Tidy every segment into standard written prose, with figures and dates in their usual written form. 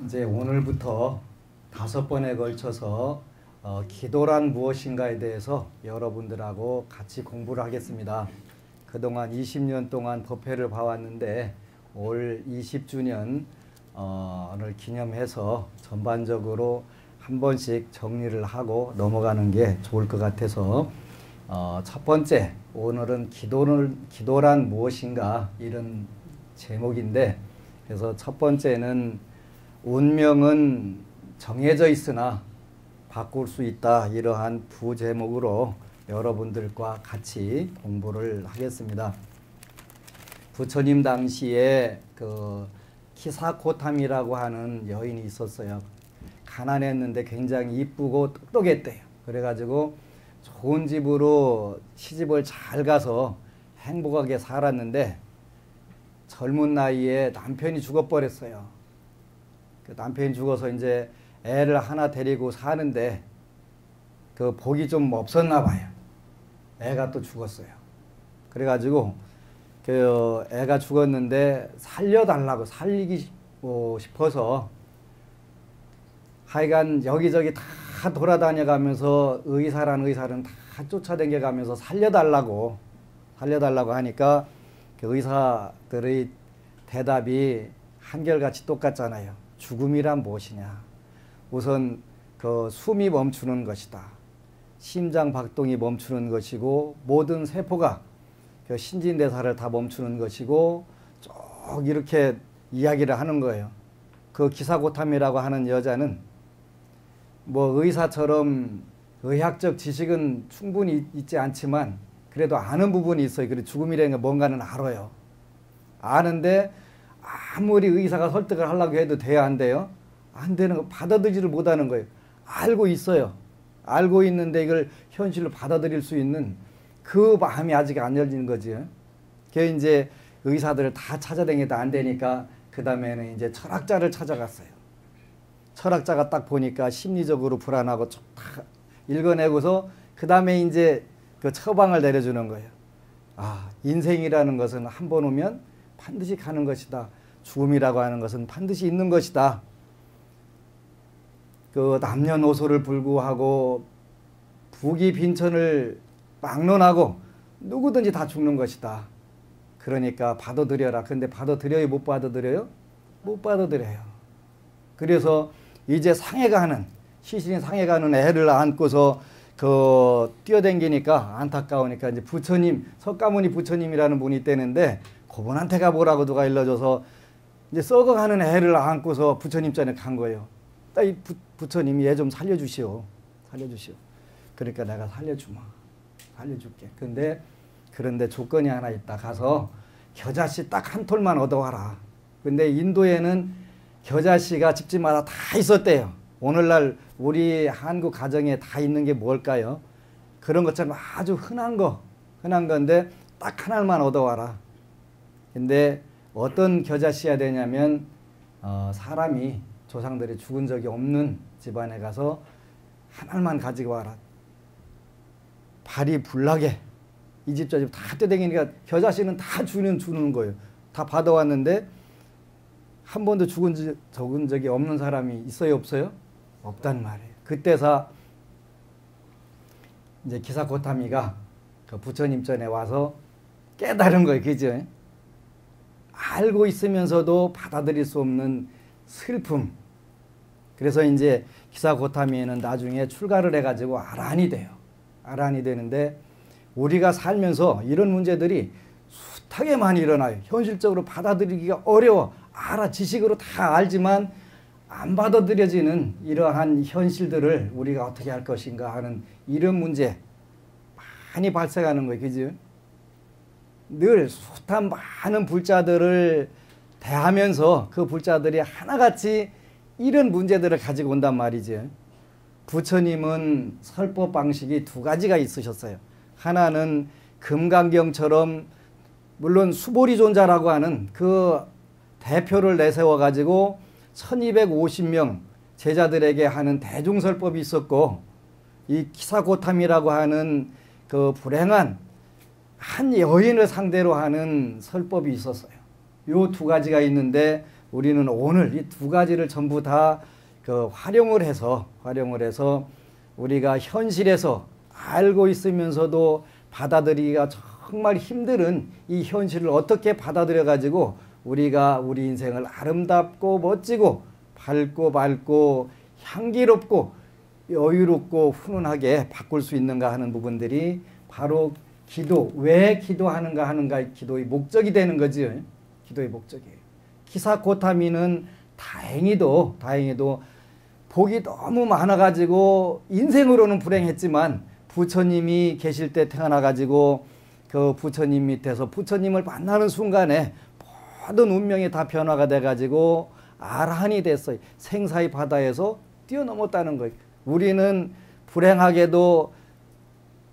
이제 오늘부터 5번에 걸쳐서 기도란 무엇인가에 대해서 여러분들하고 같이 공부를 하겠습니다. 그동안 20년 동안 법회를 봐왔는데 올 20주년을 기념해서 전반적으로 한 번씩 정리를 하고 넘어가는 게 좋을 것 같아서 첫 번째, 오늘은 기도란 무엇인가 이런 제목인데, 그래서 첫 번째는 운명은 정해져 있으나 바꿀 수 있다, 이러한 부제목으로 여러분들과 같이 공부를 하겠습니다. 부처님 당시에 그 키사코탐이라고 하는 여인이 있었어요. 가난했는데 굉장히 이쁘고 똑똑했대요. 그래가지고 좋은 집으로 시집을 잘 가서 행복하게 살았는데 젊은 나이에 남편이 죽어버렸어요. 그 남편이 죽어서 이제 애를 하나 데리고 사는데 그 복이 좀 없었나 봐요. 애가 또 죽었어요. 그래가지고 그 애가 죽었는데 살려달라고, 살리기 싶어서 하여간 여기저기 다 돌아다녀가면서 의사는 다 쫓아다녀가면서 살려달라고 하니까 그 의사들의 대답이 한결같이 똑같잖아요. 죽음이란 무엇이냐? 우선 그 숨이 멈추는 것이다. 심장 박동이 멈추는 것이고 모든 세포가 그 신진대사를 다 멈추는 것이고 쭉 이렇게 이야기를 하는 거예요. 그 기사고탐이라고 하는 여자는 뭐 의사처럼 의학적 지식은 충분히 있지 않지만 그래도 아는 부분이 있어요. 그래 죽음이라는 게 뭔가는 알아요. 아는데 아무리 의사가 설득을 하려고 해도 돼야 안 돼요? 안 되는 거, 받아들이지를 못하는 거예요. 알고 있어요. 알고 있는데 이걸 현실로 받아들일 수 있는 그 마음이 아직 안 열리는 거지. 그게 이제 의사들을 다 찾아다니다 안 되니까 그 다음에는 이제 철학자를 찾아갔어요. 철학자가 딱 보니까 심리적으로 불안하고 다 읽어내고서 그 다음에 이제 그 처방을 내려주는 거예요. 아, 인생이라는 것은 한 번 오면 반드시 가는 것이다. 죽음이라고 하는 것은 반드시 있는 것이다. 그 남녀노소를 불구하고 부귀 빈천을 막론하고 누구든지 다 죽는 것이다. 그러니까 받아들여라. 근데 받아들여요? 못 받아들여요? 못 받아들여요. 그래서 이제 시신이 상해가는 애를 안고서 뛰어댕기니까 안타까우니까 이제 부처님, 석가모니 부처님이라는 분이 있다는데 그분한테 가보라고 누가 일러줘서 이제 썩어가는 애를 안고서 부처님 전에 간 거예요. 이 부처님이 얘 좀 살려주시오. 그러니까 내가 살려줄게. 그런데 조건이 하나 있다. 가서 겨자씨 딱 한 톨만 얻어와라. 근데 인도에는 겨자씨가 집집마다 다 있었대요. 오늘날 우리 한국 가정에 다 있는 게 뭘까요? 그런 것처럼 아주 흔한 건데 딱 하나만 얻어와라. 근데 어떤 겨자씨야 되냐면 사람이 조상들이 죽은 적이 없는 집안에 가서 하나만 가지고 와라. 발이 불나게 이 집 저 집 다 떼댕기니까 겨자씨는 다 주는 거예요. 다 받아왔는데 한 번도 죽은 적이 없는 사람이 있어요, 없어요? 없단 말이에요. 그때서 이제 기사고타미가 그 부처님 전에 와서 깨달은 거예요. 그죠? 알고 있으면서도 받아들일 수 없는 슬픔. 그래서 이제 기사고타미는 나중에 출가를 해가지고 아란이 돼요. 아란이 되는데 우리가 살면서 이런 문제들이 숱하게 많이 일어나요. 현실적으로 받아들이기가 어려워. 지식으로 다 알지만 안 받아들여지는 이러한 현실들을 우리가 어떻게 할 것인가 하는 이런 문제 많이 발생하는 거예요. 그죠? 늘 숱한 많은 불자들을 대하면서 그 불자들이 하나같이 이런 문제들을 가지고 온단 말이죠. 부처님은 설법 방식이 두 가지가 있으셨어요. 하나는 금강경처럼 물론 수보리존자라고 하는 그 대표를 내세워 가지고 1250명 제자들에게 하는 대중설법이 있었고, 이 키사고탐이라고 하는 그 불행한 한 여인을 상대로 하는 설법이 있었어요. 요 두 가지가 있는데 우리는 오늘 이 두 가지를 전부 다 활용을 해서 우리가 현실에서 알고 있으면서도 받아들이기가 정말 힘든 이 현실을 어떻게 받아들여 가지고 우리가 우리 인생을 아름답고 멋지고 밝고 향기롭고 여유롭고 훈훈하게 바꿀 수 있는가 하는 부분들이 바로 기도, 왜 기도하는가 하는가 기도의 목적이 되는 거지요. 기도의 목적이에요. 키사코타미는 다행히도 복이 너무 많아가지고 인생으로는 불행했지만 부처님이 계실 때 태어나가지고 그 부처님 밑에서 부처님을 만나는 순간에 모든 운명이 다 변화가 돼가지고 아라한이 됐어요. 생사의 바다에서 뛰어넘었다는 거예요. 우리는 불행하게도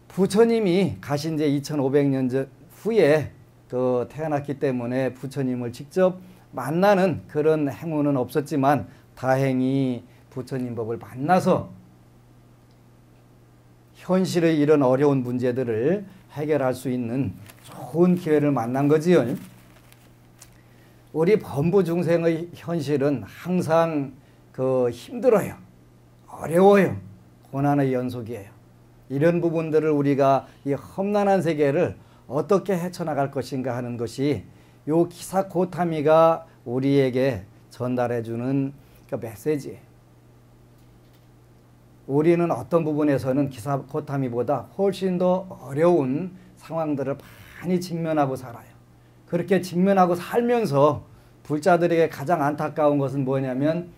부처님이 가신 지 2500년 후에 태어났기 때문에 부처님을 직접 만나는 그런 행운은 없었지만 다행히 부처님 법을 만나서 현실의 이런 어려운 문제들을 해결할 수 있는 좋은 기회를 만난 거지요. 우리 범부 중생의 현실은 항상 힘들어요. 어려워요. 고난의 연속이에요. 이런 부분들을 우리가 이 험난한 세계를 어떻게 헤쳐나갈 것인가 하는 것이 요 키사코타미가 우리에게 전달해주는 그 메시지예요. 우리는 어떤 부분에서는 키사코타미보다 훨씬 더 어려운 상황들을 많이 직면하고 살아요. 그렇게 직면하고 살면서 불자들에게 가장 안타까운 것은 뭐냐면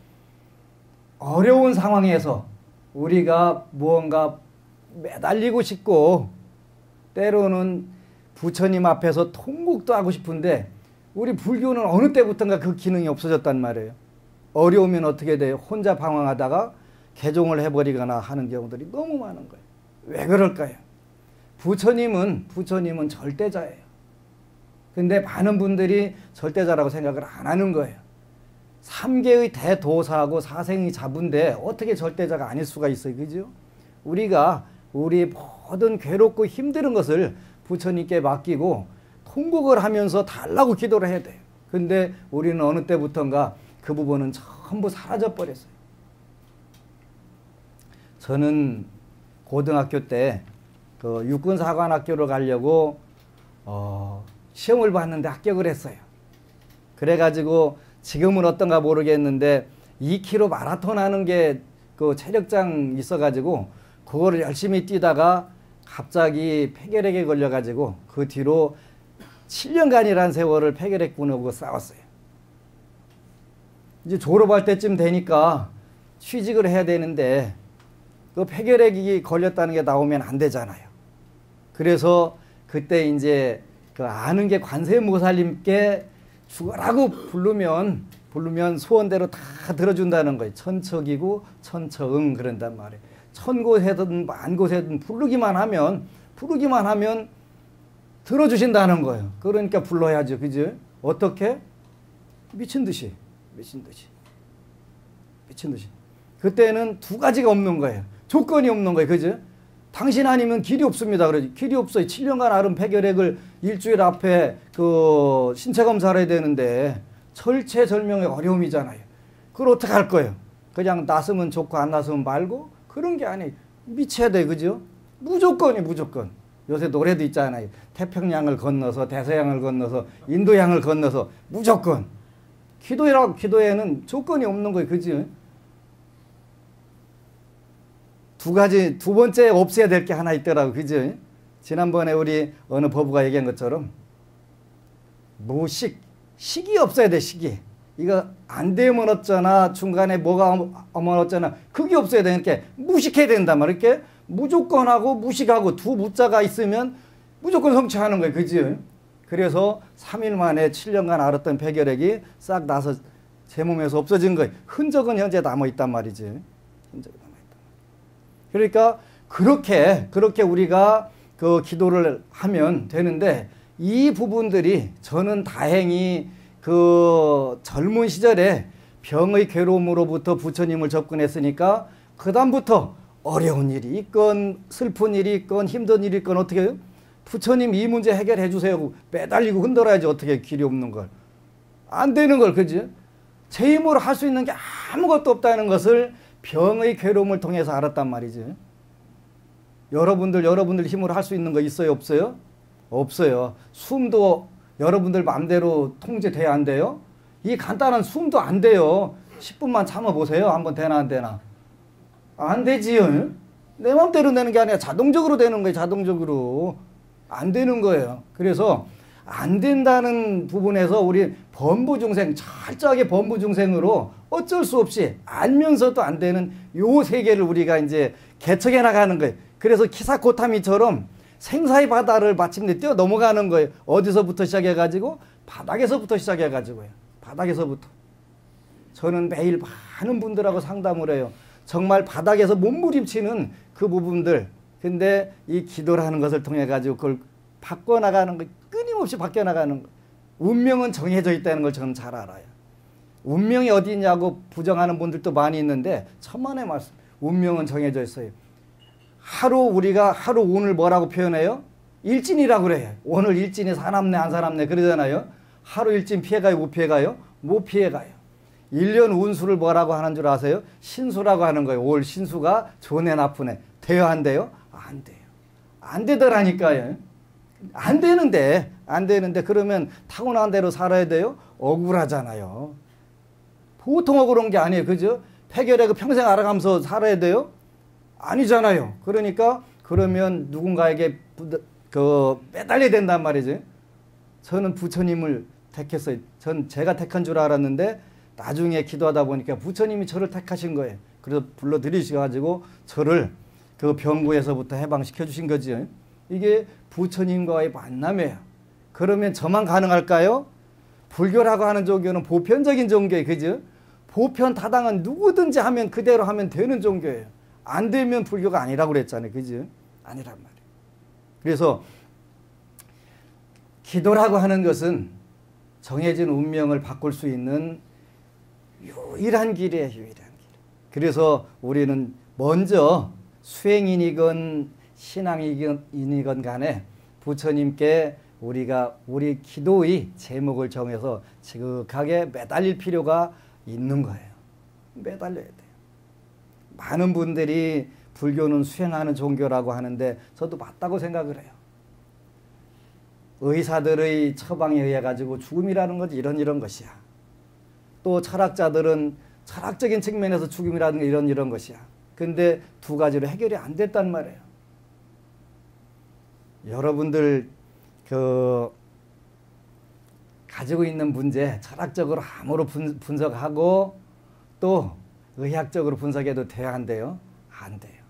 어려운 상황에서 우리가 무언가 매달리고 싶고 때로는 부처님 앞에서 통곡도 하고 싶은데 우리 불교는 어느 때부터인가 그 기능이 없어졌단 말이에요. 어려우면 어떻게 돼요? 혼자 방황하다가 개종을 해버리거나 하는 경우들이 너무 많은 거예요. 왜 그럴까요? 부처님은 절대자예요. 근데 많은 분들이 절대자라고 생각을 안 하는 거예요. 3계의 대도사하고 사생이 잡은데 어떻게 절대자가 아닐 수가 있어요. 그죠? 우리가 우리 모든 괴롭고 힘든 것을 부처님께 맡기고 통곡을 하면서 달라고 기도를 해야 돼요. 근데 우리는 어느 때부턴가 그 부분은 전부 사라져 버렸어요. 저는 고등학교 때 육군사관학교를 가려고 시험을 봤는데 합격을 했어요. 그래가지고 지금은 어떤가 모르겠는데 2km 마라톤 하는 게 그 체력장 있어가지고 그거를 열심히 뛰다가 갑자기 폐결핵에 걸려가지고 그 뒤로 7년간이라는 세월을 폐결핵군하고 싸웠어요. 이제 졸업할 때쯤 되니까 취직을 해야 되는데 그 폐결핵이 걸렸다는 게 나오면 안 되잖아요. 그래서 그때 이제 아는 게 관세음보살님께 죽어라고 부르면 소원대로 다 들어준다는 거예요. 천척이고 천처응 그런단 말이에요. 천곳에든 만곳에든 부르기만 하면 들어주신다는 거예요. 그러니까 불러야죠. 그죠? 어떻게? 미친 듯이. 그때는 두 가지가 없는 거예요. 조건이 없는 거예요. 그죠? 당신 아니면 길이 없습니다. 그러지. 길이 없어요. 7년간 앓은 폐결핵을 일주일 앞에 신체 검사를 해야 되는데 절체절명의 어려움이잖아요. 그걸 어떻게 할 거예요? 그냥 났으면 좋고 안 났으면 말고 그런 게 아니에요. 미쳐야 돼. 그죠? 무조건. 요새 노래도 있잖아요. 태평양을 건너서 대서양을 건너서 인도양을 건너서 무조건. 기도에는 조건이 없는 거예요. 그죠? 두 번째 없애야 될 게 하나 있더라고. 그죠? 지난번에 우리 어느 법우가 얘기한 것처럼 식이 없어야 돼. 식이. 이거 안 되면 어쩌나 중간에 뭐가 어머 어쩌나 그게 없어야 되니까 무식해야 된단 말이야. 이렇게 무조건하고 무식하고 두 무자가 있으면 무조건 성취하는 거예요. 그죠? 그래서 3일 만에 7년간 앓았던 폐결핵이 싹 나서 제 몸에서 없어진 거예요. 흔적은 현재 남아있단 말이지. 흔적이 남아있단 말이에요. 그러니까 그렇게 우리가 그 기도를 하면 되는데 이 부분들이 저는 다행히 그 젊은 시절에 병의 괴로움으로부터 부처님을 접근했으니까 그 다음부터 어려운 일이 있건 슬픈 일이 있건 힘든 일이 있건 어떻게 해요? 부처님 이 문제 해결해 주세요. 매달리고 흔들어야지 어떻게 길이 없는 걸. 안 되는 걸. 그지? 제 힘으로 할 수 있는 게 아무것도 없다는 것을 병의 괴로움을 통해서 알았단 말이죠. 여러분들 힘으로 할 수 있는 거 있어요, 없어요? 없어요. 숨도 여러분들 마음대로 통제돼야 안 돼요? 이 간단한 숨도 안 돼요. 10분만 참아보세요. 한번 되나 안 되나? 안 되지요. 내 마음대로 되는 게 아니라 자동적으로 되는 거예요. 자동적으로. 안 되는 거예요. 그래서 안 된다는 부분에서 우리 범부중생, 철저하게 범부중생으로 어쩔 수 없이 알면서도 안 되는 요 세계를 우리가 이제 개척해 나가는 거예요. 그래서 키사코타미처럼 생사의 바다를 마침내 뛰어 넘어가는 거예요. 어디서부터 시작해가지고? 바닥에서부터 시작해가지고요. 바닥에서부터. 저는 매일 많은 분들하고 상담을 해요. 정말 바닥에서 몸부림치는 그 부분들. 근데 이 기도라는 것을 통해 가지고 그걸 바꿔나가는 거, 끊임없이 바뀌어나가는 거. 운명은 정해져 있다는 걸 저는 잘 알아요. 운명이 어디 있냐고 부정하는 분들도 많이 있는데 천만의 말씀. 운명은 정해져 있어요. 우리가 하루 운을 뭐라고 표현해요? 일진이라고 그래요. 오늘 일진이 사납네 안 사납네 그러잖아요. 하루 일진 피해가요 못 피해가요? 못 피해가요. 1년 운수를 뭐라고 하는 줄 아세요? 신수라고 하는 거예요. 올 신수가 좋네 나쁘네. 돼요 안 돼요? 안 돼요. 안 되더라니까요. 안 되는데 그러면 타고난 대로 살아야 돼요? 억울하잖아요. 보통 억울한 게 아니에요. 그죠? 폐결에 평생 알아가면서 살아야 돼요? 아니잖아요. 그러니까 그러면 누군가에게 매달려야 된단 말이죠. 저는 부처님을 택했어요. 제가 택한 줄 알았는데 나중에 기도하다 보니까 부처님이 저를 택하신 거예요. 그래서 불러들이셔가지고 저를 그 병고에서부터 해방시켜 주신 거죠. 이게 부처님과의 만남이에요. 그러면 저만 가능할까요? 불교라고 하는 종교는 보편적인 종교예요. 그죠? 보편 타당은 누구든지 하면 그대로 하면 되는 종교예요. 안 되면 불교가 아니라고 그랬잖아요. 그죠? 아니란 말이에요. 그래서 기도라고 하는 것은 정해진 운명을 바꿀 수 있는 유일한 길이에요. 유일한 길. 그래서 우리는 먼저 수행인이건 신앙인이건 간에 부처님께 우리 기도의 제목을 정해서 지극하게 매달릴 필요가 있는 거예요. 매달려야 돼요. 많은 분들이 불교는 수행하는 종교라고 하는데 저도 맞다고 생각을 해요. 의사들의 처방에 의해 가지고 죽음이라는 것이 이런 것이야. 또 철학자들은 철학적인 측면에서 죽음이라는 게 이런 것이야. 근데 두 가지로 해결이 안 됐단 말이에요. 여러분들 가지고 있는 문제 철학적으로 암으로 분석하고 또 의학적으로 분석해도 돼야 한대요? 안 돼요.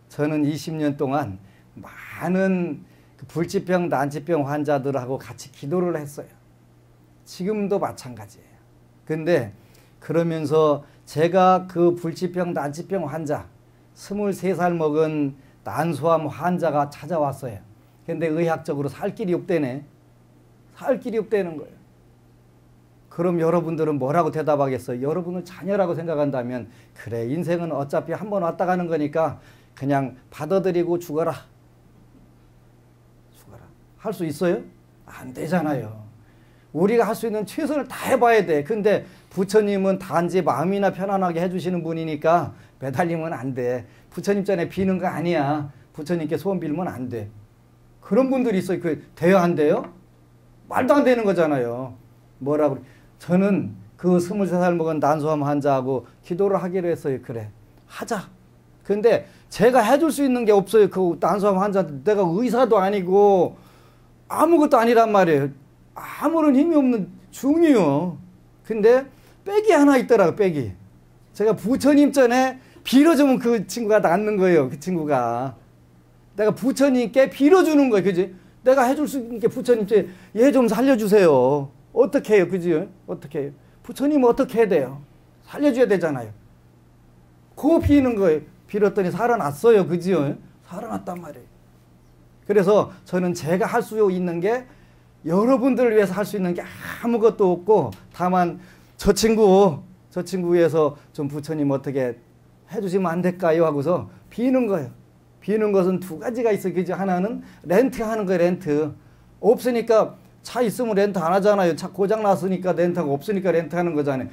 저는 20년 동안 많은 불치병, 난치병 환자들하고 같이 기도를 했어요. 지금도 마찬가지예요. 근데 그러면서 제가 그 불치병, 난치병 환자 23살 먹은 난소암 환자가 찾아왔어요. 근데 의학적으로 살 길이 없대네. 살 길이 없다는 거예요. 그럼 여러분들은 뭐라고 대답하겠어요? 여러분을 자녀라고 생각한다면 그래 인생은 어차피 한 번 왔다 가는 거니까 그냥 받아들이고 죽어라. 할 수 있어요? 안 되잖아요. 우리가 할 수 있는 최선을 다 해봐야 돼. 근데 부처님은 단지 마음이나 편안하게 해주시는 분이니까 매달리면 안 돼. 부처님 전에 비는 거 아니야. 부처님께 소원 빌면 안 돼. 그런 분들이 있어요. 돼요 안 돼요? 말도 안 되는 거잖아요. 뭐라고. 저는 그 23살 먹은 난소암 환자하고 기도를 하기로 했어요. 그래 하자. 근데 제가 해줄 수 있는 게 없어요. 그 난소암 환자한테. 내가 의사도 아니고 아무것도 아니란 말이에요. 아무런 힘이 없는 중이요. 근데 빽이 하나 있더라고요. 빽이. 제가 부처님 전에 빌어주면 그 친구가 낫는 거예요. 그 친구가. 내가 부처님께 빌어주는 거예요. 그지? 내가 해줄 수 있는 게 부처님께 얘 좀 살려주세요. 어떻게 해요? 그지? 어떻게 해요? 부처님은 어떻게 해야 돼요? 살려줘야 되잖아요. 그거 비는 거예요. 빌었더니 살아났어요. 그지요? 살아났단 말이에요. 그래서 저는 제가 할 수 있는 게 여러분들을 위해서 할 수 있는 게 아무것도 없고 다만 저 친구 위해서 좀 부처님 어떻게 해주시면 안 될까요? 하고서 비는 거예요. 비는 것은 두 가지가 있어요. 그죠? 하나는 렌트하는 거예요. 렌트. 없으니까 차 있으면 렌트 안 하잖아요. 차 고장 났으니까 렌트하고 없으니까 렌트하는 거잖아요.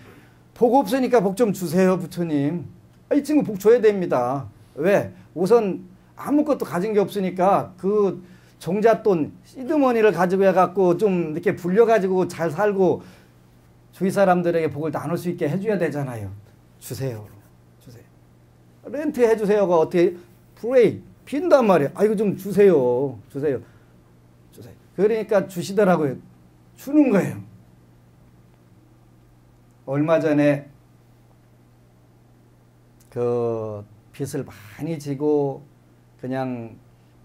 복 없으니까 복 좀 주세요, 부처님. 이 친구 복 줘야 됩니다. 왜? 우선 아무것도 가진 게 없으니까 그 종잣돈, 시드머니를 가지고 해갖고 좀 이렇게 불려가지고 잘 살고 주위 사람들에게 복을 나눌 수 있게 해줘야 되잖아요. 주세요. 주세요. 렌트 해주세요가 어떻게, 프레이, 빈단 말이에요. 이거 좀 주세요. 주세요. 주세요. 그러니까 주시더라고요. 주는 거예요. 얼마 전에 그 빚을 많이 지고 그냥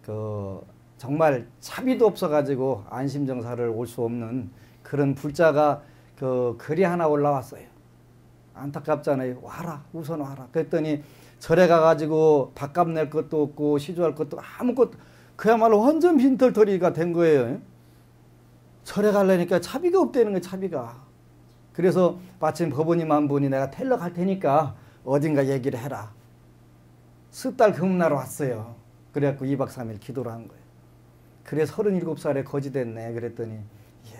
그 정말 차비도 없어가지고 안심정사를 올 수 없는 그런 불자가 그 글이 하나 올라왔어요. 안타깝잖아요. 와라, 우선 와라. 그랬더니 절에 가가지고 밥값 낼 것도 없고 시주할 것도 아무것도, 그야말로 완전 빈털터리가 된 거예요. 절에 가려니까 차비가 없다는 거예요. 차비가. 그래서 마침 법원님 한 분이 내가 텔러 갈 테니까 어딘가 얘기를 해라. 습달 금날 왔어요. 그래갖고 2박 3일 기도를 한 거예요. 그래 37살에 거지 됐네. 그랬더니 예,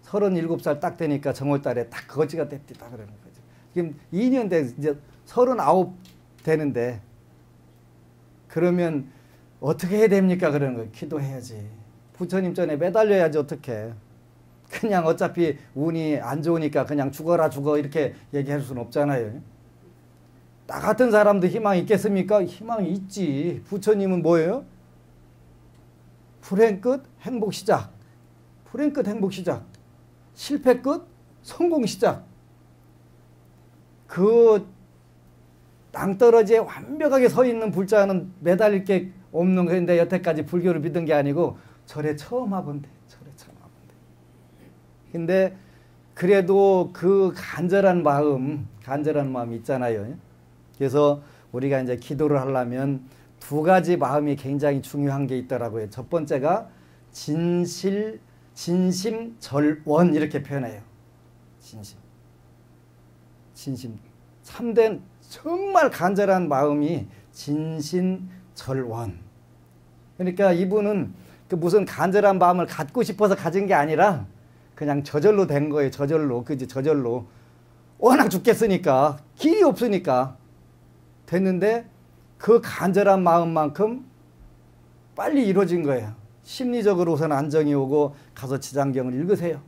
37살 딱 되니까 정월달에 딱 거지가 됐다 그러는 거죠. 지금 2년 돼 이제 39 되는데 그러면 어떻게 해야 됩니까? 그러는 거예요. 기도해야지. 부처님 전에 매달려야지 어떻게. 그냥 어차피 운이 안 좋으니까 그냥 죽어라 죽어 이렇게 얘기할 수는 없잖아요. 나 같은 사람도 희망이 있겠습니까? 희망이 있지. 부처님은 뭐예요? 불행 끝 행복 시작. 불행 끝 행복 시작. 실패 끝 성공 시작. 그 낭떠러지에 완벽하게 서 있는 불자는 매달릴 게 없는 건데 여태까지 불교를 믿은 게 아니고 절에 처음 와본대. 절에 처음 와본대. 근데 그래도 그 간절한 마음이 있잖아요. 그래서 우리가 이제 기도를 하려면 두 가지 마음이 굉장히 중요한 게 있더라고요. 첫 번째가 진심절원 이렇게 표현해요. 진심. 참된 정말 간절한 마음이 진심절원. 그러니까 이분은 그 무슨 간절한 마음을 갖고 싶어서 가진 게 아니라 그냥 저절로 된 거예요. 저절로. 그지? 저절로. 워낙 죽겠으니까 길이 없으니까 됐는데 그 간절한 마음만큼 빨리 이루어진 거예요. 심리적으로 우선 안정이 오고 가서 지장경을 읽으세요.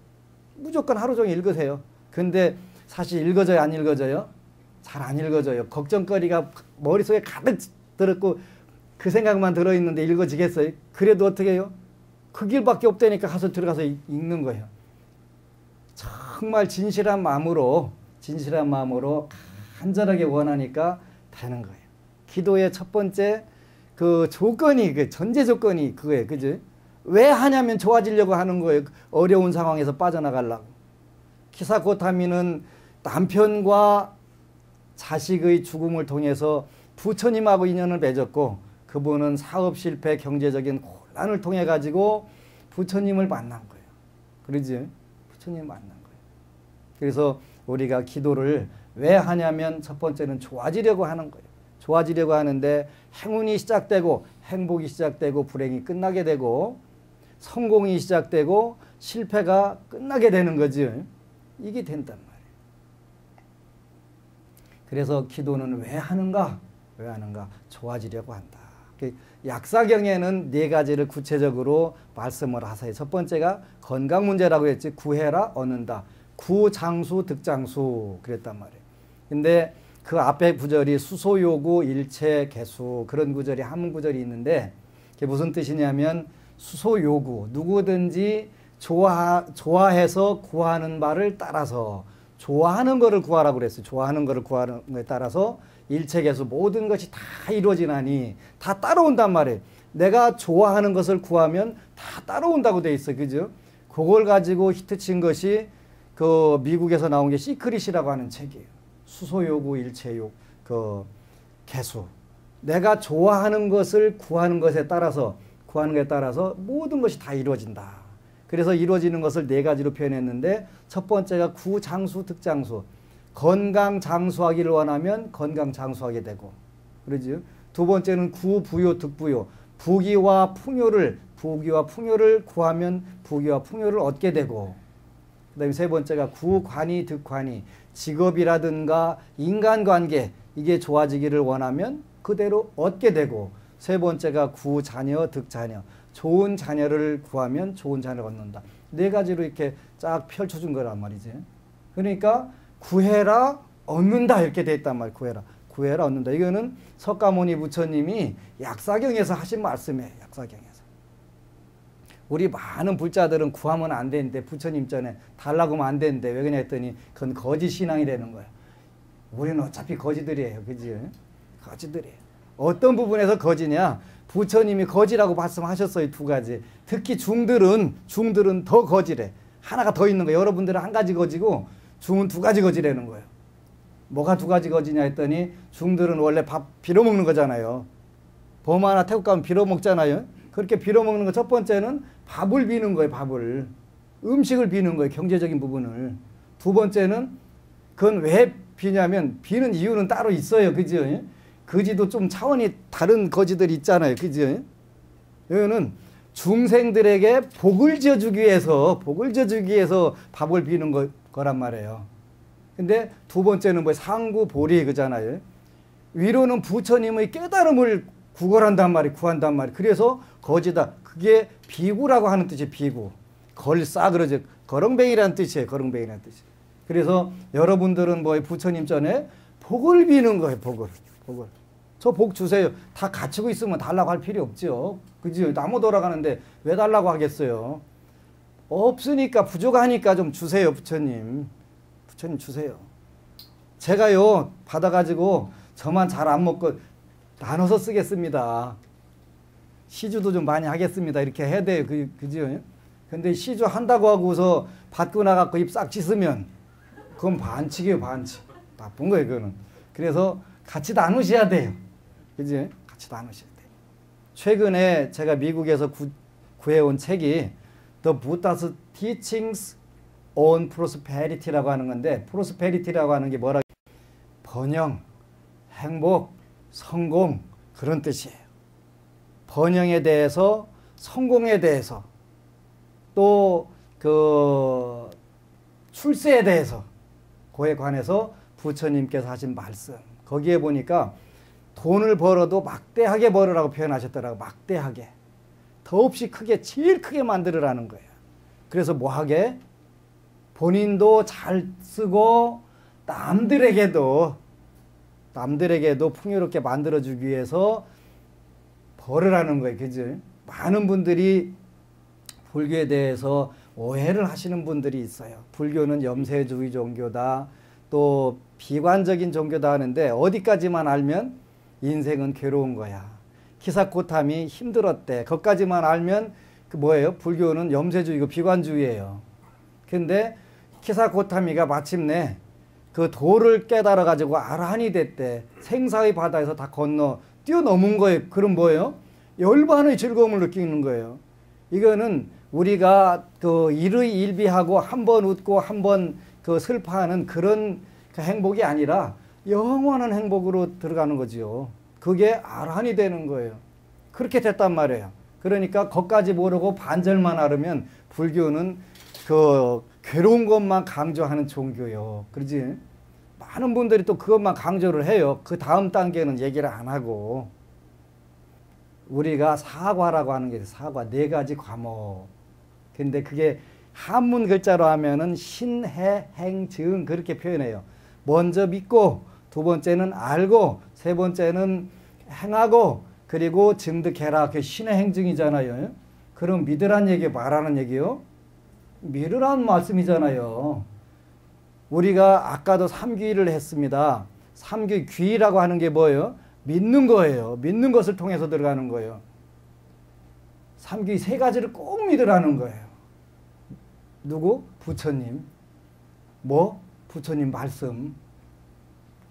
무조건 하루 종일 읽으세요. 근데 사실 읽어져요, 안 읽어져요? 잘 안 읽어져요. 걱정거리가 머릿속에 가득 들었고 그 생각만 들어있는데 읽어지겠어요? 그래도 어떻게 해요? 그 길밖에 없다니까 가서 들어가서 읽는 거예요. 정말 진실한 마음으로 간절하게 원하니까 되는 거예요. 기도의 첫 번째 그 조건이, 그 전제 조건이 그거예요. 그죠? 왜 하냐면 좋아지려고 하는 거예요. 어려운 상황에서 빠져나가려고. 키사코타미는 남편과 자식의 죽음을 통해서 부처님하고 인연을 맺었고 그분은 사업 실패, 경제적인 곤란을 통해 가지고 부처님을 만난 거예요. 그러지? 부처님을 만난 거예요. 그래서 우리가 기도를 왜 하냐면 첫 번째는 좋아지려고 하는 거예요. 좋아지려고 하는데 행운이 시작되고 행복이 시작되고 불행이 끝나게 되고 성공이 시작되고 실패가 끝나게 되는 거죠. 이게 된단 말이에요. 그래서 기도는 왜 하는가? 왜 하는가? 좋아지려고 한다. 약사경에는 네 가지를 구체적으로 말씀을 하세요. 첫 번째가 건강 문제라고 했지. 구해라, 얻는다. 구장수, 득장수 그랬단 말이에요. 근데 그 앞에 구절이 수소요구, 일체, 개수 그런 구절이 한문 구절이 있는데 그게 무슨 뜻이냐면 수소요구, 누구든지 좋아해서 구하는 바를 따라서 좋아하는 거를 구하라고 그랬어요. 좋아하는 거를 구하는 거에 따라서 일체개수 모든 것이 다 이루어지나니 다 따라온단 말이에요. 내가 좋아하는 것을 구하면 다 따라온다고 돼 있어. 그죠? 그걸 가지고 히트친 것이 그 미국에서 나온 게 시크릿이라고 하는 책이에요. 수소요구, 일체욕, 그 개수. 내가 좋아하는 것을 구하는 것에 따라서 모든 것이 다 이루어진다. 그래서 이루어지는 것을 네 가지로 표현했는데 첫 번째가 구장수, 득장수. 건강 장수하기를 원하면 건강 장수하게 되고 그러죠. 두 번째는 구부요, 득부요. 부귀와 풍요를 구하면 부귀와 풍요를 얻게 되고 그다음에 세 번째가 구관이 득관이, 직업이라든가 인간관계 이게 좋아지기를 원하면 그대로 얻게 되고, 세 번째가 구자녀 득자녀, 좋은 자녀를 구하면 좋은 자녀를 얻는다. 네 가지로 이렇게 쫙 펼쳐준 거란 말이지. 그러니까 구해라 얻는다 이렇게 돼 있단 말이야. 구해라 얻는다. 이거는 석가모니 부처님이 약사경에서 하신 말씀이에요. 약사경에서. 우리 많은 불자들은 구하면 안 되는데, 부처님 전에 달라고 하면 안 되는데 왜 그러냐 했더니 그건 거짓 신앙이라는 거야. 우리는 어차피 거지들이에요. 그지? 거지들이에요. 어떤 부분에서 거지냐? 부처님이 거지라고 말씀하셨어요. 두 가지. 특히 중들은 더 거지래. 하나가 더 있는 거예요. 여러분들은 한 가지 거지고 중은 두 가지 거지라는 거예요. 뭐가 두 가지 거지냐 했더니, 중들은 원래 밥 빌어먹는 거잖아요. 버마나 태국 가면 빌어먹잖아요. 그렇게 빌어먹는 거 첫 번째는 밥을 비는 거예요. 밥을. 음식을 비는 거예요. 경제적인 부분을. 두 번째는 그건 왜 비냐면, 비는 이유는 따로 있어요. 그죠? 거지도 좀 차원이 다른 거지들이 있잖아요. 그죠? 여기는 중생들에게 복을 지어주기 위해서 밥을 비는 거란 말이에요. 근데 두 번째는 뭐 상구보리 그잖아요. 위로는 부처님의 깨달음을 구걸한단 말이에요. 구한단 말이에요. 그래서 거지다. 그게 비구라고 하는 뜻이에요. 비구. 걸싸 그러죠. 거렁뱅이라는 뜻이에요. 거렁뱅이라는 뜻이. 그래서 여러분들은 뭐 부처님 전에 복을 비는 거예요. 복을. 저 복 주세요. 다 갖추고 있으면 달라고 할 필요 없죠. 그죠? 나무 돌아가는데 왜 달라고 하겠어요? 없으니까, 부족하니까 좀 주세요. 부처님 주세요. 제가요 받아가지고 저만 잘 안 먹고 나눠서 쓰겠습니다. 시주도 좀 많이 하겠습니다. 이렇게 해야 돼요. 그죠? 근데 시주 한다고 하고서 받고 나가고 입 싹 씻으면 그건 반칙이에요. 반칙. 나쁜 거예요. 그거는. 그래서 같이 나누셔야 돼요. 그지? 같이 나누셔야 돼요. 최근에 제가 미국에서 구해온 책이 The Buddha's Teachings on Prosperity라고 하는 건데, 프로스페리티라고 하는 게 뭐라? 번영, 행복, 성공 그런 뜻이에요. 번영에 대해서, 성공에 대해서, 또 그 출세에 대해서, 그에 관해서 부처님께서 하신 말씀. 거기에 보니까 돈을 벌어도 막대하게 벌으라고 표현하셨더라고요. 막대하게. 더없이 크게, 제일 크게 만들으라는 거예요. 그래서 뭐하게? 본인도 잘 쓰고 남들에게도 풍요롭게 만들어주기 위해서 벌으라는 거예요. 그죠? 많은 분들이 불교에 대해서 오해를 하시는 분들이 있어요. 불교는 염세주의 종교다, 또 비관적인 종교다 하는데, 어디까지만 알면 인생은 괴로운 거야. 키사코탐이 힘들었대. 그것까지만 알면 그 뭐예요? 불교는 염세주의고 비관주의예요. 근데 키사코타미가 마침내 그 도를 깨달아 가지고 아라한이 됐대. 생사의 바다에서 다 건너 뛰어넘은 거예요. 그럼 뭐예요? 열반의 즐거움을 느끼는 거예요. 이거는 우리가 그 일의일비하고 한 번 웃고 한 번 그 슬퍼하는 그런 그 행복이 아니라 영원한 행복으로 들어가는 거지요. 그게 아라한이 되는 거예요. 그렇게 됐단 말이에요. 그러니까 거기까지 모르고 반절만 알으면 불교는 그 괴로운 것만 강조하는 종교요. 그러지? 많은 분들이 또 그것만 강조를 해요. 그 다음 단계는 얘기를 안 하고. 우리가 사과라고 하는 게 사과, 네 가지 과목. 근데 그게 한문 글자로 하면은 신해행증 그렇게 표현해요. 먼저 믿고, 두 번째는 알고, 세 번째는 행하고, 그리고 증득해라. 그게 신해행증이잖아요. 그럼 믿으란 얘기, 말하는 얘기요? 믿으라는 말씀이잖아요. 우리가 아까도 삼귀를 했습니다. 삼귀, 귀라고 하는 게 뭐예요? 믿는 거예요. 믿는 것을 통해서 들어가는 거예요. 삼귀 세 가지를 꼭 믿으라는 거예요. 누구? 부처님. 뭐? 부처님 말씀.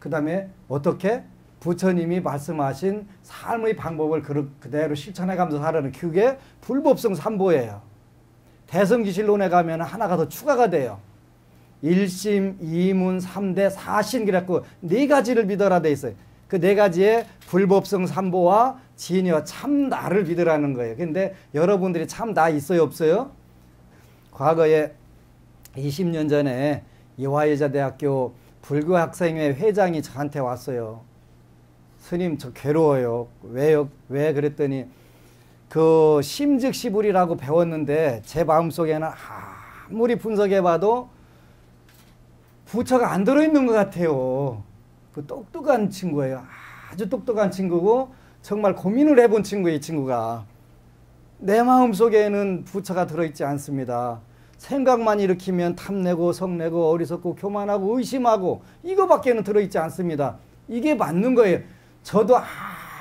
그 다음에 어떻게? 부처님이 말씀하신 삶의 방법을 그대로 실천해가면서 살아는, 그게 불법성 삼보예요. 대성기실론에 가면 하나가 더 추가가 돼요. 일심, 이문, 삼대, 사신 그래갖고 네 가지를 믿어라 돼 있어요. 그 네 가지의 불법성 삼보와 진여, 참 나를 믿으라는 거예요. 근데 여러분들이 참 나 있어요, 없어요? 과거에 20년 전에 이화여자대학교 불교학생회 회장이 저한테 왔어요. 스님 저 괴로워요. 왜요? 왜 그랬더니 그 심즉시불이라고 배웠는데 제 마음속에는 아무리 분석해봐도 부처가 안 들어있는 것 같아요. 그 똑똑한 친구예요. 아주 똑똑한 친구고 정말 고민을 해본 친구예요. 이 친구가. 내 마음속에는 부처가 들어있지 않습니다. 생각만 일으키면 탐내고 성내고 어리석고 교만하고 의심하고 이거밖에는 들어있지 않습니다. 이게 맞는 거예요. 저도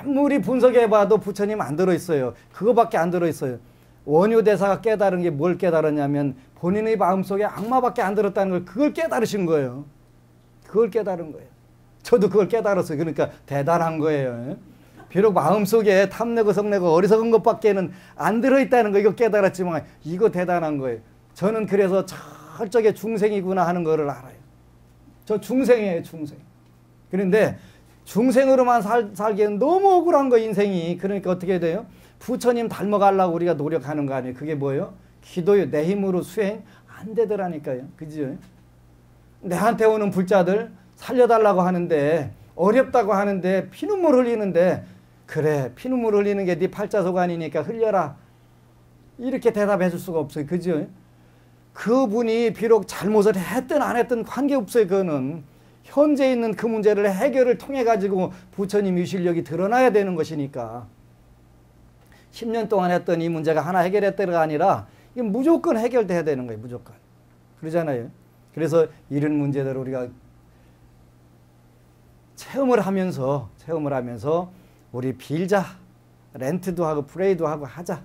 아무리 분석해봐도 부처님 안 들어있어요. 그거밖에 안 들어있어요. 원효대사가 깨달은 게 뭘 깨달았냐면 본인의 마음속에 악마밖에 안 들었다는 걸 그걸 깨달으신 거예요. 그걸 깨달은 거예요. 저도 그걸 깨달았어요. 그러니까 대단한 거예요. 비록 마음속에 탐내고 성내고 어리석은 것밖에는 안 들어있다는 거 이거 깨달았지만 이거 대단한 거예요. 저는 그래서 철저하게 중생이구나 하는 거를 알아요. 저 중생이에요. 중생. 그런데 중생으로만 살기에는 너무 억울한 거 인생이. 그러니까 어떻게 돼요? 부처님 닮아가려고 우리가 노력하는 거 아니에요. 그게 뭐예요? 기도요. 내 힘으로 수행 안 되더라니까요. 그죠? 내한테 오는 불자들 살려달라고 하는데 어렵다고 하는데 피눈물 흘리는데 그래 피눈물 흘리는 게 네 팔자소관이니까 흘려라. 이렇게 대답해 줄 수가 없어요. 그죠? 그분이 비록 잘못을 했든 안 했든 관계없어요. 그거는. 현재 있는 그 문제를 해결을 통해 가지고 부처님 유실력이 드러나야 되는 것이니까 10년 동안 했던 이 문제가 하나 해결했다가 아니라 이게 무조건 해결돼야 되는 거예요. 무조건. 그러잖아요. 그래서 이런 문제들을 우리가 체험을 하면서 우리 빌자, 렌트도 하고 프레이도 하고 하자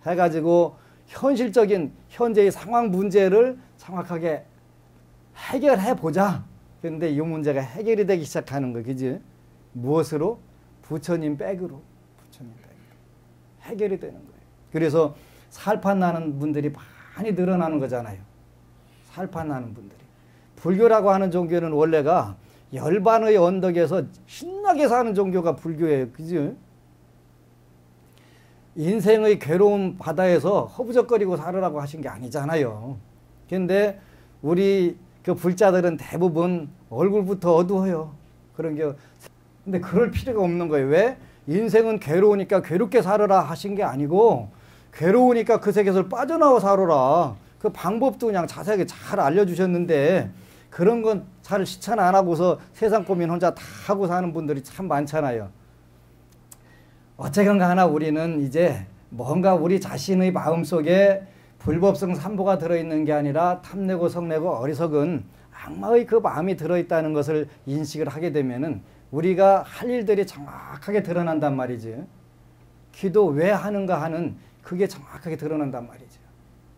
해가지고 현실적인 현재의 상황 문제를 정확하게 해결해 보자. 그런데 이 문제가 해결이 되기 시작하는 거, 그지? 무엇으로? 부처님 백으로. 부처님 백으로. 해결이 되는 거예요. 그래서 살판 나는 분들이 많이 늘어나는 거잖아요. 살판 나는 분들이. 불교라고 하는 종교는 원래가 열반의 언덕에서 신나게 사는 종교가 불교예요. 그지? 인생의 괴로운 바다에서 허부적거리고 살으라고 하신 게 아니잖아요. 근데 우리 그 불자들은 대부분 얼굴부터 어두워요. 그런 게. 근데 그럴 필요가 없는 거예요. 왜? 인생은 괴로우니까 괴롭게 살아라 하신 게 아니고 괴로우니까 그 세계에서 빠져나와 살아라. 그 방법도 그냥 자세하게 잘 알려주셨는데 그런 건 잘 실천 안 하고서 세상 고민 혼자 다 하고 사는 분들이 참 많잖아요. 어쨌건 하나 우리는 이제 뭔가 우리 자신의 마음속에 불법성 삼보가 들어있는 게 아니라 탐내고 성내고 어리석은 악마의 그 마음이 들어있다는 것을 인식을 하게 되면은 우리가 할 일들이 정확하게 드러난단 말이지. 기도 왜 하는가 하는 그게 정확하게 드러난단 말이죠.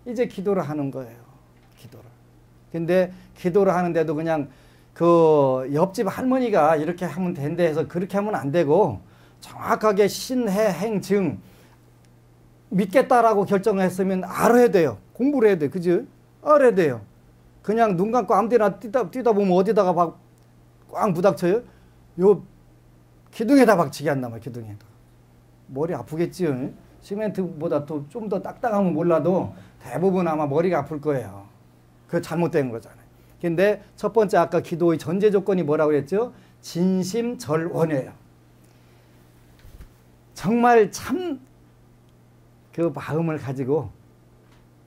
이제 기도를 하는 거예요. 기도를. 근데 기도를 하는데도 그냥 그 옆집 할머니가 이렇게 하면 된대 해서 그렇게 하면 안 되고 정확하게 신해행증 믿겠다라고 결정을 했으면 알아야 돼요. 공부를 해야 돼요. 그죠? 알아야 돼요. 그냥 눈 감고 아무 데나 뛰다 보면 어디다가 꽉 부닥쳐요? 요 기둥에다 박치기 한단 말이야. 기둥에다. 머리 아프겠지요. 시멘트보다 또 좀 더 딱딱하면 몰라도 대부분 아마 머리가 아플 거예요. 그거 잘못된 거잖아요. 근데 첫 번째 아까 기도의 전제 조건이 뭐라고 그랬죠? 진심절원이에요. 정말 참 그 마음을 가지고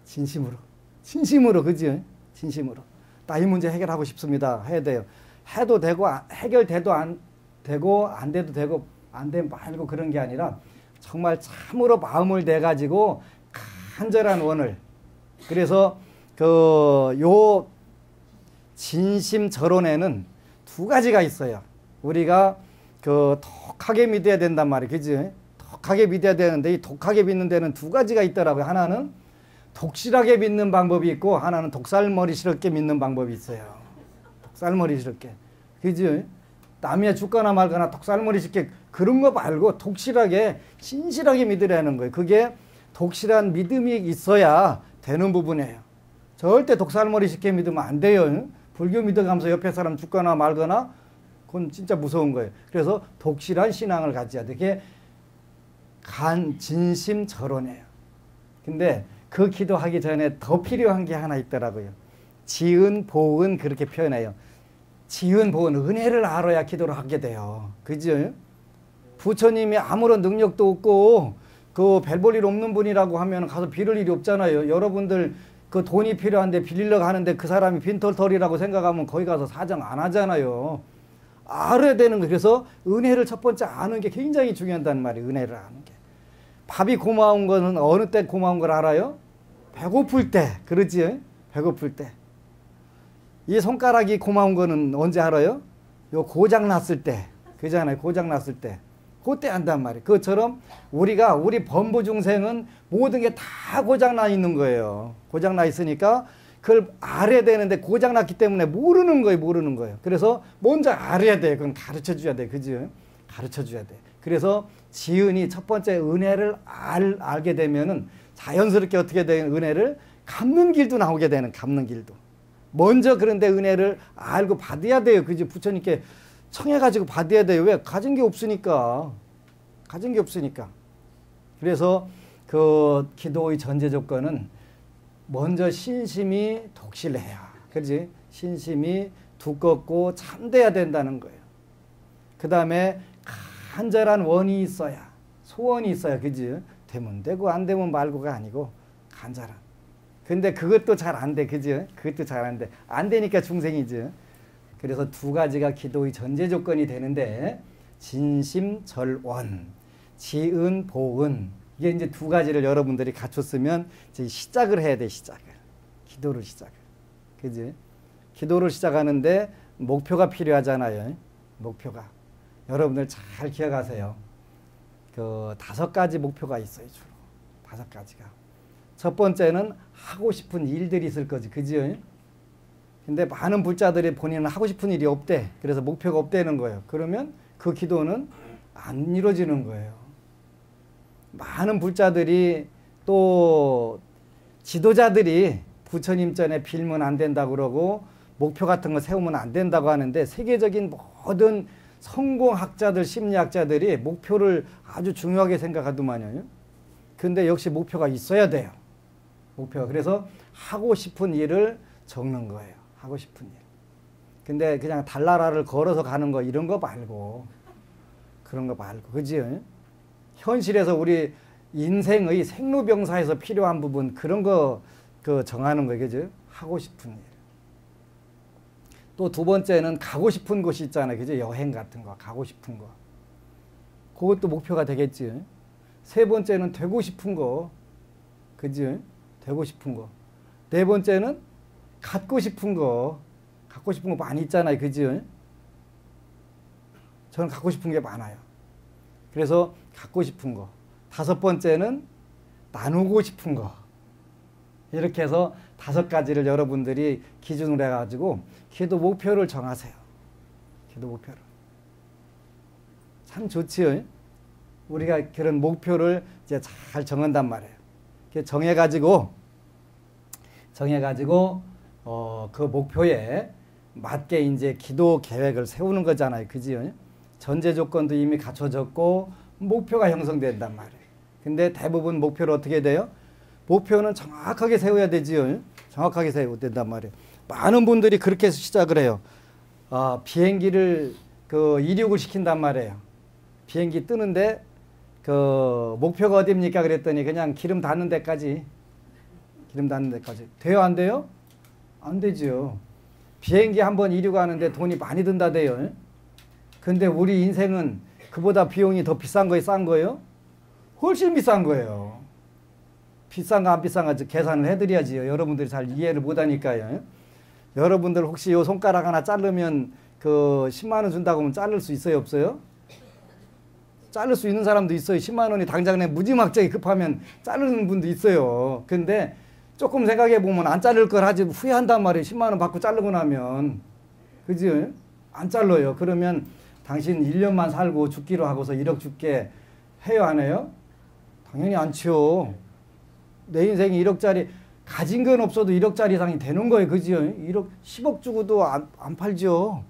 진심으로 그지? 진심으로 나 이 문제 해결하고 싶습니다. 해야 돼요. 해도 되고 해결돼도 안 되고 안 돼도 되고 안 되면 말고 그런 게 아니라 정말 참으로 마음을 내 가지고 간절한 원을. 그래서 요 진심절원에는 두 가지가 있어요. 우리가 독하게 믿어야 된단 말이에요. 그지? 독하게 믿어야 되는데 이 독하게 믿는 데는 두 가지가 있더라고요. 하나는 독실하게 믿는 방법이 있고 하나는 독살머리스럽게 믿는 방법이 있어요. 독살머리스럽게. 그지? 남이 죽거나 말거나 독살머리스럽게 그런 거 말고 독실하게 진실하게 믿으라는 거예요. 그게 독실한 믿음이 있어야 되는 부분이에요. 절대 독살머리스럽게 믿으면 안 돼요. 불교 믿어가면서 옆에 사람 죽거나 말거나 그건 진짜 무서운 거예요. 그래서 독실한 신앙을 가져야 돼. 그게 진심절원이에요. 근데 그 기도하기 전에 더 필요한 게 하나 있더라고요. 지은, 복은 그렇게 표현해요. 지은, 복은 은혜를 알아야 기도를 하게 돼요. 그죠? 부처님이 아무런 능력도 없고 그 별 볼 일 없는 분이라고 하면 가서 빌을 일이 없잖아요. 여러분들 그 돈이 필요한데 빌리려고 하는데 그 사람이 빈털털이라고 생각하면 거기 가서 사정 안 하잖아요. 알아야 되는 거. 그래서 은혜를 첫 번째 아는 게 굉장히 중요하단 말이에요. 은혜를 아는 게. 밥이 고마운 거는 어느 때 고마운 걸 알아요? 배고플 때. 그러지? 배고플 때. 이 손가락이 고마운 거는 언제 알아요? 요 고장 났을 때. 그잖아요. 고장 났을 때. 그때 안단 말이에요. 그것처럼 우리 범부 중생은 모든 게 다 고장나 있는 거예요. 고장나 있으니까 그걸 알아야 되는데 고장났기 때문에 모르는 거예요. 그래서 먼저 알아야 돼. 그건 가르쳐 줘야 돼. 그죠? 가르쳐 줘야 돼. 그래서 지은이 첫 번째 은혜를 알게 되면은 자연스럽게 어떻게 되는 은혜를 갚는 길도 나오게 되는, 갚는 길도. 먼저 그런데 은혜를 알고 받아야 돼요. 그지? 부처님께 청해가지고 받아야 돼요. 왜? 가진 게 없으니까. 가진 게 없으니까. 그래서 그 기도의 전제 조건은 먼저 신심이 독실해야. 그지? 신심이 두껍고 참돼야 된다는 거예요. 그 다음에 간절한 원이 있어야. 소원이 있어야. 그지? 되면 되고 안 되면 말고가 아니고 간절한. 근데 그것도 잘 안 돼. 그지? 그것도 잘 안 돼. 안 되니까 중생이지. 그래서 두 가지가 기도의 전제 조건이 되는데 진심절원, 지은, 보은 이게 이제 두 가지를 여러분들이 갖췄으면 이제 시작을 해야 돼. 시작을. 기도를 시작을. 그지? 기도를 시작하는데 목표가 필요하잖아요. 목표가. 여러분들 잘 기억하세요. 그 5가지 목표가 있어요. 주로. 5가지가. 첫 번째는 하고 싶은 일들이 있을 거지. 그지? 근데 많은 불자들이 본인은 하고 싶은 일이 없대. 그래서 목표가 없다는 거예요. 그러면 그 기도는 안 이루어지는 거예요. 많은 불자들이 또 지도자들이 부처님 전에 빌면 안 된다고 그러고 목표 같은 거 세우면 안 된다고 하는데 세계적인 모든 성공학자들, 심리학자들이 목표를 아주 중요하게 생각하더만요. 근데 역시 목표가 있어야 돼요. 목표가. 그래서 하고 싶은 일을 적는 거예요. 하고 싶은 일. 근데 그냥 달나라를 걸어서 가는 거 이런 거 말고 그런 거 말고 그지? 현실에서 우리 인생의 생로병사에서 필요한 부분 그런 거 그 정하는 거 그지? 하고 싶은 일. 또 두 번째는 가고 싶은 곳이 있잖아요. 그지? 여행 같은 거 가고 싶은 거. 그것도 목표가 되겠지. 세 번째는 되고 싶은 거. 그지? 되고 싶은 거. 네 번째는 갖고 싶은 거. 갖고 싶은 거 많이 있잖아요. 그지? 저는 갖고 싶은 게 많아요. 그래서 갖고 싶은 거. 5번째는 나누고 싶은 거. 이렇게 해서 5가지를 여러분들이 기준으로 해가지고 기도 목표를 정하세요. 기도 목표를. 참 좋지요. 우리가 그런 목표를 이제 잘 정한단 말이에요. 정해가지고 그 목표에 맞게 이제 기도 계획을 세우는 거잖아요. 그지요? 전제 조건도 이미 갖춰졌고 목표가 형성된단 말이에요. 근데 대부분 목표를 어떻게 돼요? 목표는 정확하게 세워야 되지요. 정확하게 세워야 된단 말이에요. 많은 분들이 그렇게 해서 시작을 해요. 비행기를 이륙을 시킨단 말이에요. 비행기 뜨는데 그 목표가 어디입니까? 그랬더니 그냥 기름 닿는 데까지. 기름 닿는 데까지. 돼요? 안 돼요? 안 되죠. 비행기 한번 이륙하는데 돈이 많이 든다대요. 근데 우리 인생은 그보다 비용이 더 비싼 거예요? 싼 거예요? 훨씬 비싼 거예요. 비싼 거 안 비싼 거 계산을 해드려야지요. 여러분들이 잘 이해를 못하니까요. 여러분들 혹시 요 손가락 하나 자르면 그 10만 원 준다고 하면 자를 수 있어요? 없어요? 자를 수 있는 사람도 있어요. 10만 원이 당장 내 무지막지하게 급하면 자르는 분도 있어요. 근데 조금 생각해 보면 안 자를 걸 하지 후회한단 말이에요. 10만 원 받고 자르고 나면. 그지? 안 잘라요. 그러면 당신 1년만 살고 죽기로 하고서 1억 줄게 해요? 안 해요? 당연히 안 치요. 내 인생이 1억짜리 가진 건 없어도 1억짜리 이상이 되는 거예요. 그지요? 1억, 10억 주고도 안 팔죠.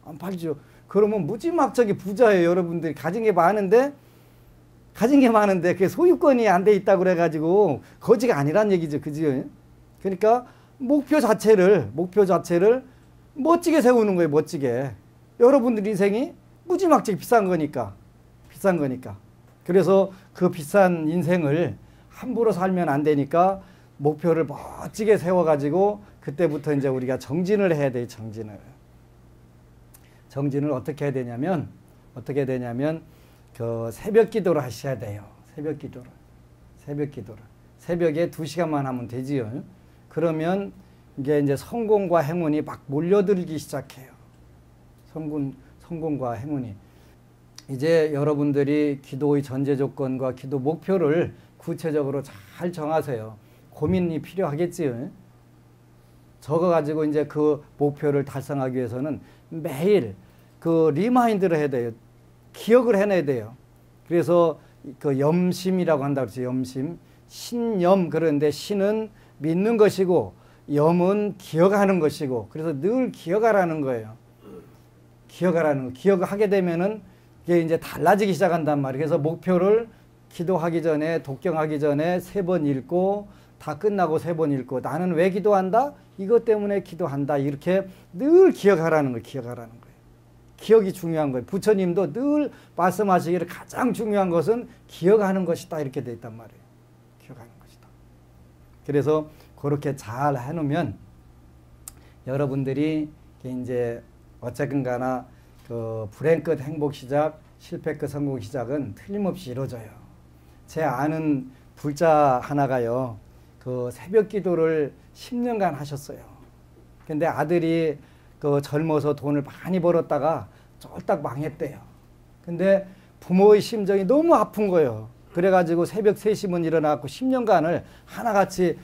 안 팔죠. 그러면 무지막지하게 부자예요. 여러분들이 가진 게 많은데 그게 소유권이 안 돼 있다고 그래가지고 거지가 아니란 얘기죠. 그지요? 그러니까 목표 자체를 멋지게 세우는 거예요. 멋지게. 여러분들 인생이 무지막지게 비싼 거니까. 그래서 그 비싼 인생을 함부로 살면 안 되니까 목표를 멋지게 세워가지고 그때부터 이제 우리가 정진을 해야 돼요. 정진을 어떻게 해야 되냐면 그 새벽 기도를 하셔야 돼요. 새벽 기도를. 새벽에 2시간만 하면 되지요. 그러면 이제 성공과 행운이 막 몰려들기 시작해요. 성공과 행운이. 이제 여러분들이 기도의 전제 조건과 기도 목표를 구체적으로 잘 정하세요. 고민이 필요하겠지요. 적어가지고 이제 그 목표를 달성하기 위해서는 매일 그 리마인드를 해야 돼요. 기억을 해내야 돼요. 그래서 그 염심이라고 한다고 그랬죠. 염심. 신염, 그런데 신은 믿는 것이고 염은 기억하는 것이고, 그래서 늘 기억하라는 거예요. 기억하게 되면은 이게 이제 달라지기 시작한단 말이에요. 그래서 목표를 기도하기 전에, 독경하기 전에 3번 읽고, 다 끝나고 3번 읽고, 나는 왜 기도한다? 이것 때문에 기도한다. 이렇게 늘 기억하라는 거예요. 기억이 중요한 거예요. 부처님도 늘 말씀하시기를 가장 중요한 것은 기억하는 것이다. 이렇게 돼 있단 말이에요. 기억하는 것이다. 그래서 그렇게 잘 해놓으면 여러분들이 이제 어쨌든 가나 그 불행 끝 행복 시작, 실패 끝 성공 시작은 틀림없이 이루어져요. 제 아는 불자 하나가요, 그 새벽 기도를 10년간 하셨어요. 근데 아들이 그 젊어서 돈을 많이 벌었다가 쫄딱 망했대요. 근데 부모의 심정이 너무 아픈 거예요. 그래가지고 새벽 3시면 일어나고 10년간을 하나같이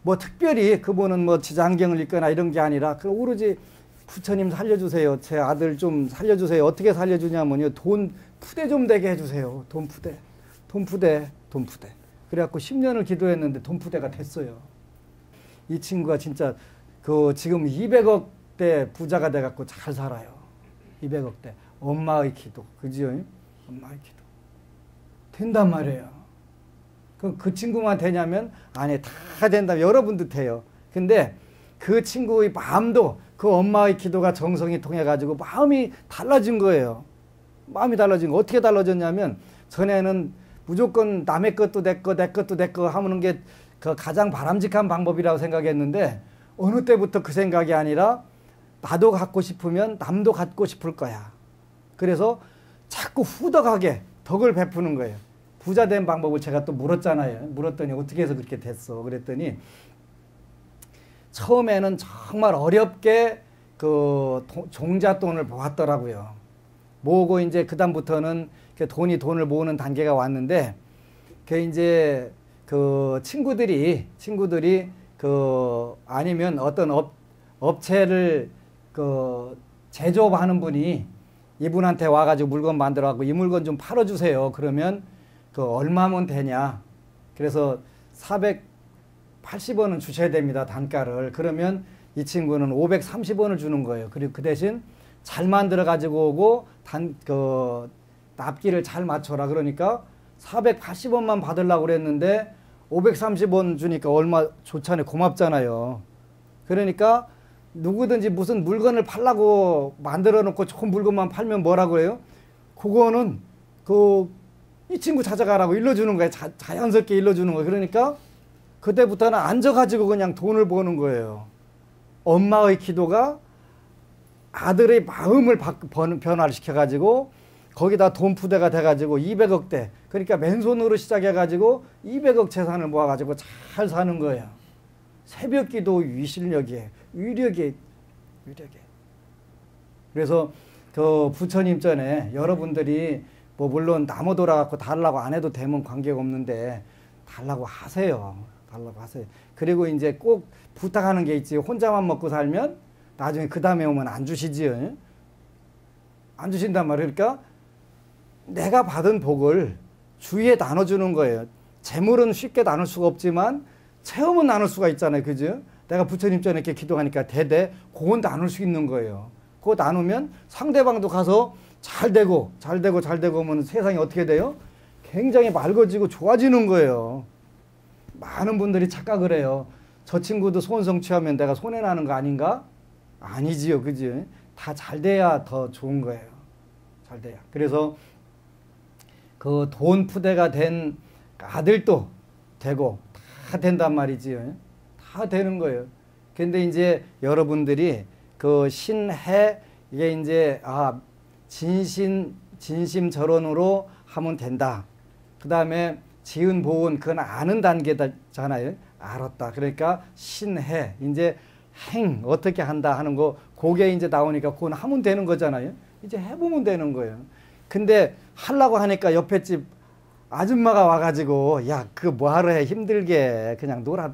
뭐 특별히 그분은 뭐 지장경을 읽거나 이런 게 아니라 그 오로지 부처님 살려주세요. 제 아들 좀 살려주세요. 어떻게 살려주냐면요. 돈 푸대 좀 되게 해주세요. 돈 푸대. 그래갖고 10년을 기도했는데 돈 푸대가 됐어요. 이 친구가 진짜 그 지금 200억대 부자가 돼갖고 잘 살아요. 200억대. 엄마의 기도. 그지요? 엄마의 기도. 된단 말이에요. 그 친구만 되냐면 아니 다 된다. 여러분도 돼요. 근데 그 친구의 마음도 그 엄마의 기도가 정성이 통해가지고 마음이 달라진 거예요. 마음이 달라진 거. 어떻게 달라졌냐면 전에는 무조건 남의 것도 내 것도 내 거 하는 게 그 가장 바람직한 방법이라고 생각했는데 어느 때부터 그 생각이 아니라 나도 갖고 싶으면 남도 갖고 싶을 거야. 그래서 자꾸 후덕하게 덕을 베푸는 거예요. 부자 된 방법을 제가 또 물었잖아요. 물었더니 어떻게 해서 그렇게 됐어? 그랬더니 처음에는 정말 어렵게 그 종잣돈을 모았더라고요. 모으고 이제 그다음부터는 돈을 모으는 단계가 왔는데 그 이제 그 친구들이 그 아니면 어떤 업체를 그 제조업하는 분이 이분한테 와가지고 물건 만들어갖고 이 물건 좀 팔아주세요. 그러면 그 얼마면 되냐? 그래서 480원은 주셔야 됩니다. 단가를. 그러면 이 친구는 530원을 주는 거예요. 그리고 그 대신 잘 만들어 가지고 오고 그 납기를 잘 맞춰라. 그러니까 480원만 받으려고 그랬는데 530원 주니까 얼마 좋잖아요. 고맙잖아요. 그러니까 누구든지 무슨 물건을 팔라고 만들어 놓고 좋은 물건만 팔면 뭐라고 해요? 그거는 이 친구 찾아가라고 일러주는 거예요. 자연스럽게 일러주는 거예요. 그러니까 그때부터는 앉아가지고 그냥 돈을 버는 거예요. 엄마의 기도가 아들의 마음을 변화를 시켜가지고 거기다 돈 푸대가 돼가지고 200억대. 그러니까 맨손으로 시작해가지고 200억 재산을 모아가지고 잘 사는 거예요. 새벽 기도 위실력에 위력에. 그래서 그 부처님 전에 여러분들이 뭐 물론 나무 돌아갖고 달라고 안 해도 되면 관계가 없는데 달라고 하세요. 그리고 이제 꼭 부탁하는 게 있지. 혼자만 먹고 살면 나중에 그 다음에 오면 안 주시지요. 안 주신단 말이에요. 그러니까 내가 받은 복을 주위에 나눠주는 거예요. 재물은 쉽게 나눌 수가 없지만 체험은 나눌 수가 있잖아요. 그죠? 내가 부처님 전에 이렇게 기도하니까 그건 나눌 수 있는 거예요. 그거 나누면 상대방도 가서 잘 되고 하면 세상이 어떻게 돼요? 굉장히 맑아지고 좋아지는 거예요. 많은 분들이 착각을 해요. 저 친구도 소원 성취하면 내가 손해나는 거 아닌가? 아니지요. 그지? 다 잘 돼야 더 좋은 거예요. 잘 돼야. 그래서 그 돈 푸대가 된 아들도 되고 다 된단 말이지요. 다 되는 거예요. 근데 이제 여러분들이 그 신해 이게 이제 진심전원으로 하면 된다. 그 다음에 지은 보은 그건 아는 단계잖아요. 알았다. 그러니까 신해 이제 행 어떻게 한다 하는 거 그게 이제 나오니까 그건 하면 되는 거잖아요. 이제 해보면 되는 거예요. 근데 하려고 하니까 옆에 집 아줌마가 와가지고 야 그거 뭐하러 해 힘들게 그냥 놀아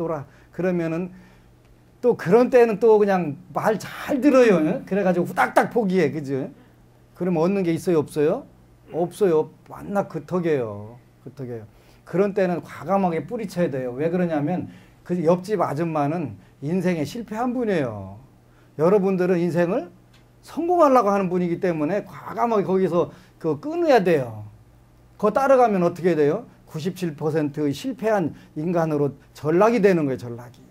그러면은 또 그런 때는 또 그냥 말 잘 들어요. 그래가지고 후닥닥 포기해. 그죠? 그러면 얻는 게 있어요 없어요? 없어요. 만나 그 턱이에요. 그 턱이에요. 그런 때는 과감하게 뿌리쳐야 돼요. 왜 그러냐면 그 옆집 아줌마는 인생에 실패한 분이에요. 여러분들은 인생을 성공하려고 하는 분이기 때문에 과감하게 거기서 그 끊어야 돼요. 그거 따라가면 어떻게 돼요? 97%의 실패한 인간으로 전락이 되는 거예요. 전락이.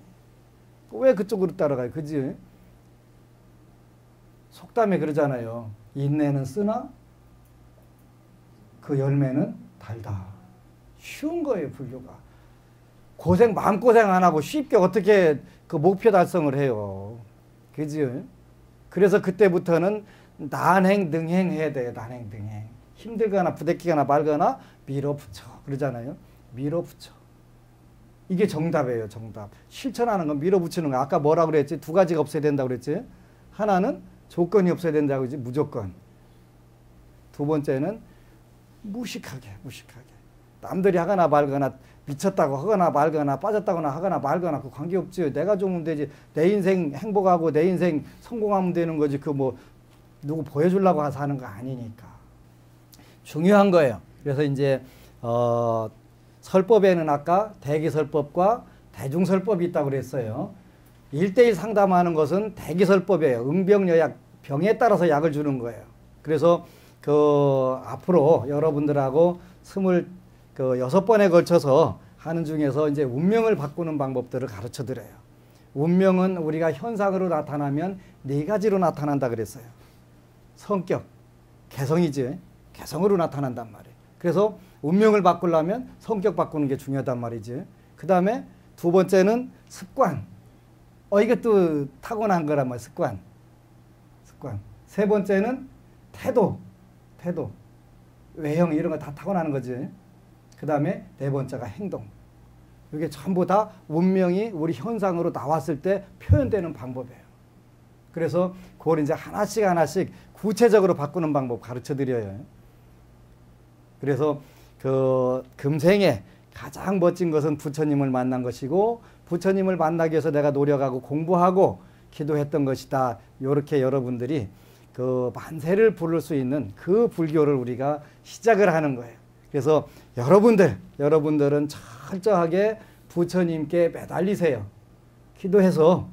왜 그쪽으로 따라가요? 그지? 속담에 그러잖아요. 인내는 쓰나 그 열매는 달다. 쉬운 거예요. 불교가. 마음고생 안 하고 쉽게 어떻게 그 목표 달성을 해요. 그지? 그래서 그때부터는 난행 등행 해야 돼요. 난행 등행. 힘들거나 부대끼거나 말거나 밀어붙여. 그러잖아요. 밀어붙여. 이게 정답이에요. 정답. 실천하는 건 밀어붙이는 거. 아까 뭐라 그랬지? 두 가지가 없어야 된다고 그랬지? 하나는 조건이 없어야 된다고 그랬지? 무조건. 두 번째는 무식하게. 남들이 하거나 말거나 미쳤다고 하거나 말거나 빠졌다거나 하거나 말거나 그 관계없지요. 내가 좋으면 되지. 내 인생 행복하고 내 인생 성공하면 되는 거지. 그 뭐 누구 보여주려고 사는 거 아니니까. 중요한 거예요. 그래서 이제 설법에는 아까 대기설법과 대중설법이 있다고 그랬어요. 1:1 상담하는 것은 대기설법이에요. 응병여약, 병에 따라서 약을 주는 거예요. 그래서 그 앞으로 여러분들하고 26번에 걸쳐서 하는 중에서 이제 운명을 바꾸는 방법들을 가르쳐 드려요. 운명은 우리가 현상으로 나타나면 4가지로 나타난다 그랬어요. 성격, 개성이지. 개성으로 나타난단 말이에요. 그래서 운명을 바꾸려면 성격 바꾸는 게 중요하단 말이지. 그 다음에 두 번째는 습관. 이것도 타고난 거란 말이야. 습관. 세 번째는 태도. 외형 이런 거 다 타고나는 거지. 그 다음에 네 번째가 행동. 이게 전부 다 운명이 우리 현상으로 나왔을 때 표현되는 방법이에요. 그래서 그걸 이제 하나씩 구체적으로 바꾸는 방법 가르쳐 드려요. 그래서 그 금생에 가장 멋진 것은 부처님을 만난 것이고 부처님을 만나기 위해서 내가 노력하고 공부하고 기도했던 것이다. 이렇게 여러분들이 그 만세를 부를 수 있는 그 불교를 우리가 시작을 하는 거예요. 그래서 여러분들은 철저하게 부처님께 매달리세요. 기도해서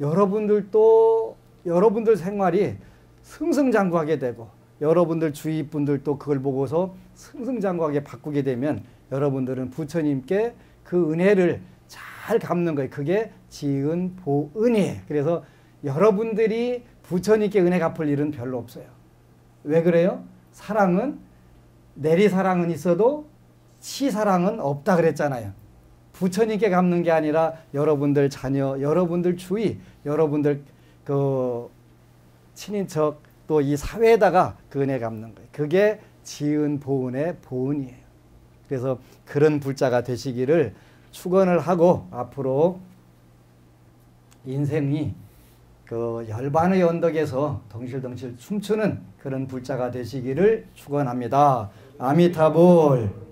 여러분들도 여러분들 생활이 승승장구하게 되고 여러분들 주위 분들도 그걸 보고서 승승장구하게 바꾸게 되면 여러분들은 부처님께 그 은혜를 잘 갚는 거예요. 그게 지은 보은이에요. 그래서 여러분들이 부처님께 은혜 갚을 일은 별로 없어요. 왜 그래요? 사랑은 내리사랑은 있어도 치사랑은 없다 그랬잖아요. 부처님께 갚는 게 아니라 여러분들 자녀, 여러분들 주위, 여러분들 그 친인척 또 이 사회에다가 그 은혜 갚는 거예요. 그게 지은 보은의 보은이에요. 그래서 그런 불자가 되시기를 축원을 하고 앞으로 인생이 그 열반의 언덕에서 덩실덩실 춤추는 그런 불자가 되시기를 축원합니다. 아미타불.